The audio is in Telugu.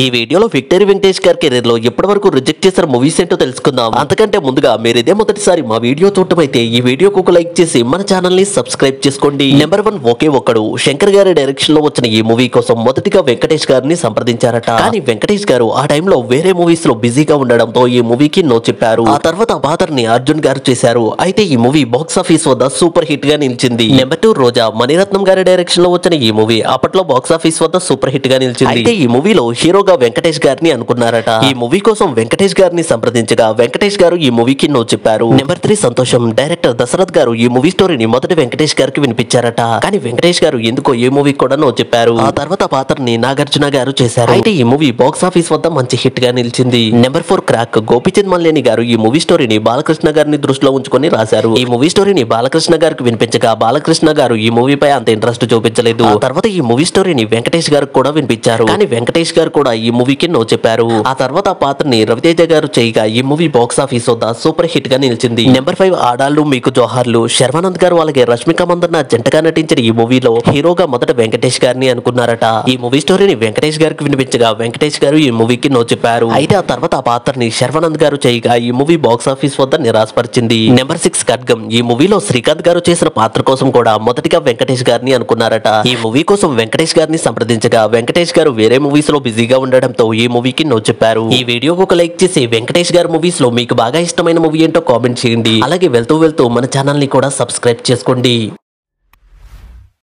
ఈ వీడియోలో విక్టరీ వెంకటేష్ గారి కెరీర్ లో ఎప్పటివరకు రిజెక్ట్ చేసిన మూవీస్ ఏంటో తెలుసుకుందాం. అంతకంటే ముందుగా మీరు ఇదే మొదటిసారి మా వీడియో చూడటం అయితే ఈ వీడియోకు ఒక లైక్ చేసి మన ఛానల్ ని సబ్స్క్రైబ్ చేసుకోండి. నెంబర్ 1 ఒకే ఒక్కడు శంకర్ గారి డైరెక్షన్ లో వచ్చిన ఈ మూవీ కోసం మొదటిగా వెంకటేష్ గారిని సంప్రదించారట. కానీ వెంకటేష్ గారు ఆ టైంలో వేరే మూవీస్ లో బిజీగా ఉండడంతో ఈ మూవీకి నో చెప్పారు. ఆ తర్వాత బాదర్ ని అర్జున్ గారు చేశారు. అయితే ఈ మూవీ బాక్స్ ఆఫీస్ వద్ద సూపర్ హిట్ గా నిలిచింది. నెంబర్ 2 రోజా మణిరత్నం గారి డైరెక్షన్ లో వచ్చిన ఈ మూవీ అప్పట్లో బాక్స్ ఆఫీస్ వద్ద సూపర్ హిట్ గా నిలిచింది. అయితే ఈ మూవీలో హీరో వెంకటేష్ గారిని అనుకున్నారట. ఈ మూవీ కోసం వెంకటేష్ గారిని సంప్రదించగా వెంకటేష్ గారు ఈ మూవీకి నో చెప్పారు. నెంబర్ 3 సంతోషం డైరెక్టర్ దశరథ్ గారు ఈ మూవీ స్టోరీని మొదటి వెంకటేష్ గారికి వినిపించారట. కానీ వెంకటేష్ గారు ఎందుకో ఈ మూవీ కూడా నో చెప్పారు. ఆ తర్వాత పాత్రని నాగార్జున గారు చేశారు. అయితే ఈ మూవీ బాక్స్ ఆఫీస్ వద్ద మంచి హిట్ గా నిలిచింది. నెంబర్ 4 క్రాక్ గోపిచంద్ మల్లేని గారు ఈ మూవీ స్టోరీని బాలకృష్ణ గారిని దృష్టిలో ఉంచుకొని రాశారు. ఈ మూవీ స్టోరీని బాలకృష్ణ గారికి వినిపించగా బాలకృష్ణ గారు ఈ మూవీపై అంత ఇంట్రెస్ట్ చూపించలేదు. ఆ తర్వాత ఈ మూవీ స్టోరీని వెంకటేష్ గారికి కూడా వినిపించారు. కానీ వెంకటేష్ గారు కూడా ఈ మూవీకి నో చెప్పారు. ఆ తర్వాత పాత్రని రవితేజ గారు చేయగా ఈ మూవీ బాక్స్ ఆఫీస్ వద్ద సూపర్ హిట్ గా నిలిచింది. నెంబర్ 5 ఆడాళ్ళు మీకు జోహార్లు శర్వానంద్ గారు అలాగే రష్మిక మందన్న జంటగా నటించిన ఈ మూవీలో హీరోగా మొదట వెంకటేష్ గారిని అనుకున్నారట. ఈ మూవీ స్టోరీని వెంకటేష్ గారికి వినిపించగా వెంకటేష్ గారు ఈ మూవీకి నో చెప్పారు. అయితే ఆ తర్వాత ఆ పాత్రని శర్వానంద్ గారు చేయగా ఈ మూవీ బాక్స్ ఆఫీస్ వద్ద నిరాశపరిచింది. నెంబర్ 6 ఖడ్గం ఈ మూవీలో శ్రీకాంత్ గారు చేసిన పాత్ర కోసం కూడా మొదటిగా వెంకటేష్ గారిని అనుకున్నారట. ఈ మూవీ కోసం వెంకటేష్ గారిని సంప్రదించగా వెంకటేష్ గారు వేరే మూవీస్ లో బిజీగా ఉండడంతో ఈ మూవీకి నో చెప్పారు. ఈ వీడియోకి ఒక లైక్ చేసి వెంకటేష్ గారి మూవీస్ లో మీకు బాగా ఇష్టమైన మూవీ ఏంటో కామెంట్ చేయండి. అలాగే వెళ్తూ మన ఛానల్ ని కూడా సబ్స్క్రైబ్ చేసుకోండి.